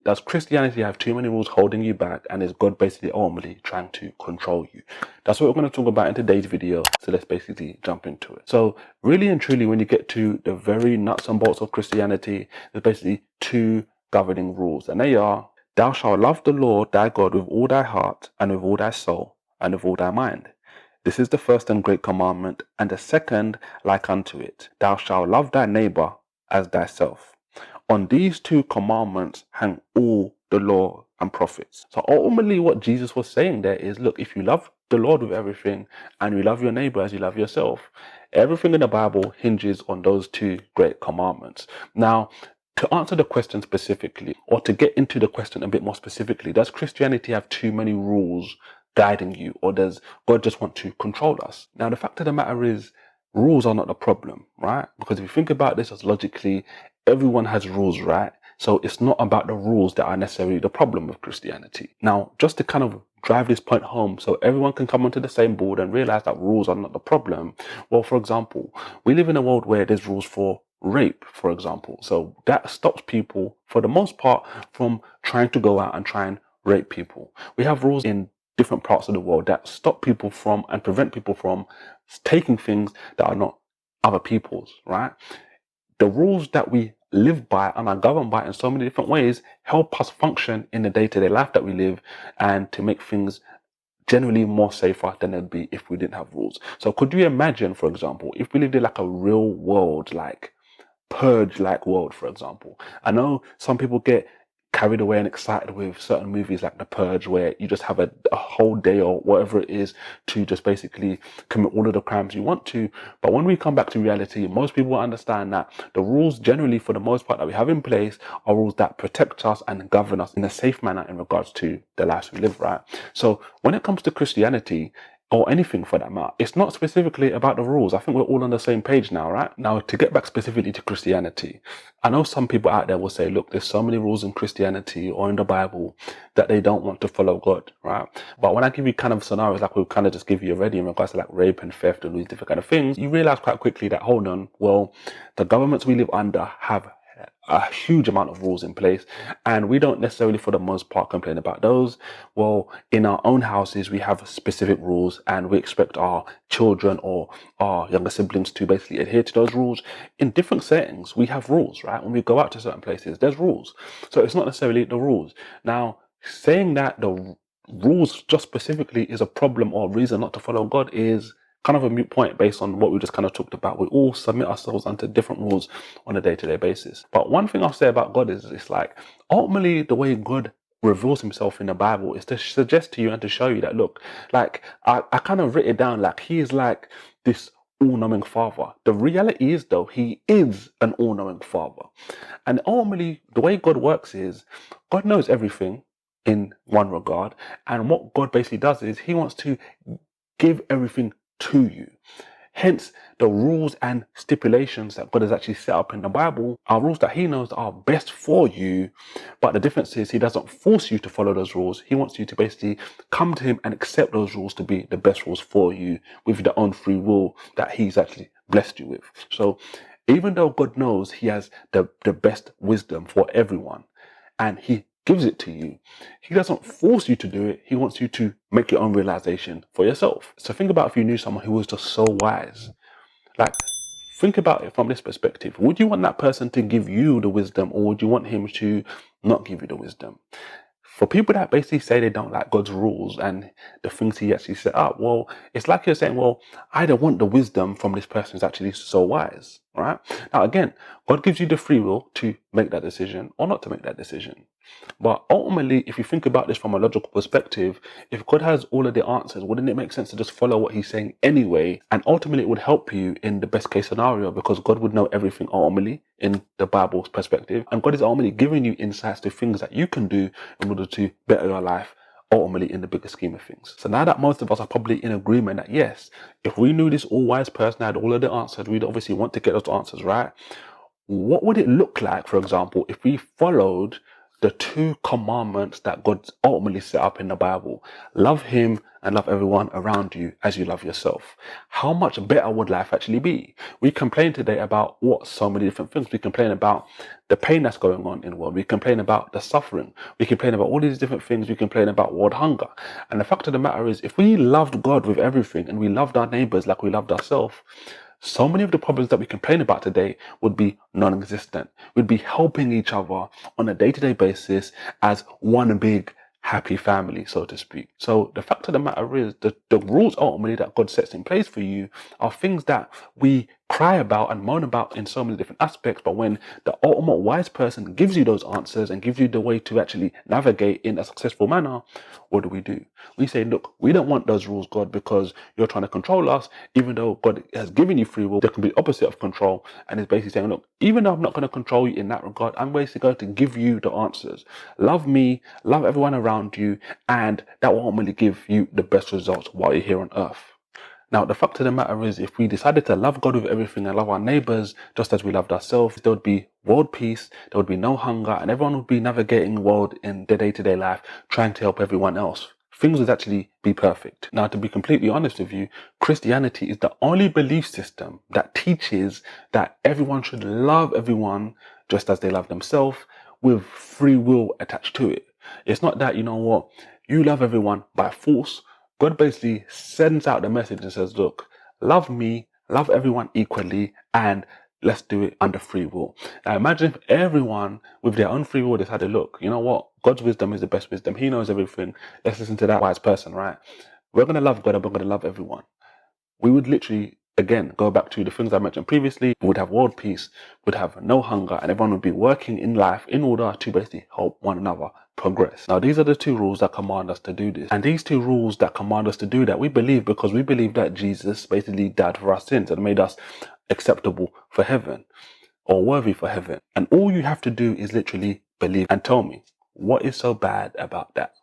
Does Christianity have too many rules holding you back, and is God basically ultimately trying to control you? That's what we're going to talk about in today's video, so let's basically jump into it. So really and truly, when you get to the very nuts and bolts of Christianity, there's basically two governing rules, and they are: thou shalt love the Lord thy God with all thy heart, and with all thy soul, and with all thy mind. This is the first and great commandment, and the second like unto it: thou shalt love thy neighbor as thyself. On these two commandments hang all the law and prophets. So ultimately what Jesus was saying there is, look, if you love the Lord with everything and you love your neighbor as you love yourself, everything in the Bible hinges on those two great commandments. Now, to answer the question specifically, or to get into the question a bit more specifically, does Christianity have too many rules guiding you, or does God just want to control us? Now, the fact of the matter is, rules are not the problem, right? Because if you think about this as logically, everyone has rules, right? So it's not about the rules that are necessarily the problem with Christianity. Now, just to kind of drive this point home so everyone can come onto the same board and realize that rules are not the problem. Well, for example, we live in a world where there's rules for rape, for example. So that stops people, for the most part, from trying to go out and try and rape people. We have rules in different parts of the world that stop people from and prevent people from taking things that are not other people's, right? The rules that we live by and are governed by in so many different ways help us function in the day-to-day life that we live, and to make things generally more safer than they'd be if we didn't have rules. So could you imagine, for example, if we lived in like a real world, like purge-like world, for example? I know some people get carried away and excited with certain movies like The Purge, where you just have a whole day or whatever it is to just basically commit all of the crimes you want to. But when we come back to reality, most people understand that the rules generally, for the most part, that we have in place are rules that protect us and govern us in a safe manner in regards to the lives we live, right? So when it comes to Christianity, or anything for that matter, it's not specifically about the rules. I think we're all on the same page now, right? Now, to get back specifically to Christianity, I know some people out there will say, look, there's so many rules in Christianity or in the Bible that they don't want to follow God, right? But when I give you kind of scenarios like we'll kind of just give you already in regards to like rape and theft and these different kind of things, you realize quite quickly that, hold on, well, the governments we live under have a huge amount of rules in place, and we don't necessarily for the most part complain about those. Well, in our own houses we have specific rules, and we expect our children or our younger siblings to basically adhere to those rules. In different settings we have rules, right? When we go out to certain places, there's rules. So it's not necessarily the rules. Now, saying that the rules just specifically is a problem or a reason not to follow God is kind of a moot point based on what we just kind of talked about. We all submit ourselves under different rules on a day-to-day basis. But one thing I'll say about God is, it's like, ultimately the way God reveals himself in the Bible is to suggest to you and to show you that, look, like I kind of written it down like he is like this all-knowing father. The reality is, though, he is an all-knowing father. And ultimately the way God works is, God knows everything in one regard, and what God basically does is he wants to give everything to you. Hence, the rules and stipulations that God has actually set up in the Bible are rules that he knows are best for you. But the difference is, he doesn't force you to follow those rules. He wants you to basically come to him and accept those rules to be the best rules for you with your own free will that he's actually blessed you with. So even though God knows he has the best wisdom for everyone, and he gives it to you, he doesn't force you to do it. He wants you to make your own realization for yourself. So think about if you knew someone who was just so wise. Like, think about it from this perspective. Would you want that person to give you the wisdom, or would you want him to not give you the wisdom? For people that basically say they don't like God's rules and the things he actually set up, well, it's like you're saying, well, I don't want the wisdom from this person who's actually so wise, right? Now, again, God gives you the free will to make that decision or not to make that decision. But ultimately, if you think about this from a logical perspective, if God has all of the answers, wouldn't it make sense to just follow what he's saying anyway? And ultimately, it would help you in the best case scenario, because God would know everything ultimately in the Bible's perspective. And God is ultimately giving you insights to things that you can do in order to better your life ultimately in the bigger scheme of things. So now that most of us are probably in agreement that yes, if we knew this all-wise person had all of the answers, we'd obviously want to get those answers right. What would it look like, for example, if we followed the two commandments that God ultimately set up in the Bible. Love him and love everyone around you as you love yourself. How much better would life actually be? We complain today about so many different things. We complain about the pain that's going on in the world. We complain about the suffering. We complain about all these different things. We complain about world hunger. And the fact of the matter is, if we loved God with everything and we loved our neighbors like we loved ourselves, so many of the problems that we complain about today would be non-existent. We'd be helping each other on a day-to-day basis as one big happy family, so to speak. So the fact of the matter is that the rules ultimately that God sets in place for you are things that we cry about and moan about in so many different aspects, but when the ultimate wise person gives you those answers and gives you the way to actually navigate in a successful manner, what do? We say, look, we don't want those rules, God, because you're trying to control us, even though God has given you free will, the complete opposite of control, and is basically saying, look, even though I'm not going to control you in that regard, I'm basically going to give you the answers. Love me, love everyone around you, and that will ultimately give you the best results while you're here on earth. Now, the fact of the matter is, if we decided to love God with everything and love our neighbors just as we loved ourselves, there would be world peace, there would be no hunger, and everyone would be navigating the world in their day-to-day life, trying to help everyone else. Things would actually be perfect. Now, to be completely honest with you, Christianity is the only belief system that teaches that everyone should love everyone just as they love themselves, with free will attached to it. It's not that, you know what, you love everyone by force. God basically sends out the message and says, look, love me, love everyone equally, and let's do it under free will. Now imagine if everyone with their own free will decided, look, you know what, God's wisdom is the best wisdom. He knows everything. Let's listen to that wise person, right? We're going to love God and we're going to love everyone. We would literally, again, go back to the things I mentioned previously. We would have world peace, would have no hunger, and everyone would be working in life in order to basically help one another progress. Now, these are the two rules that command us to do this. And these two rules that command us to do that, we believe because we believe that Jesus basically died for our sins and made us acceptable for heaven or worthy for heaven. And all you have to do is literally believe. And tell me, what is so bad about that?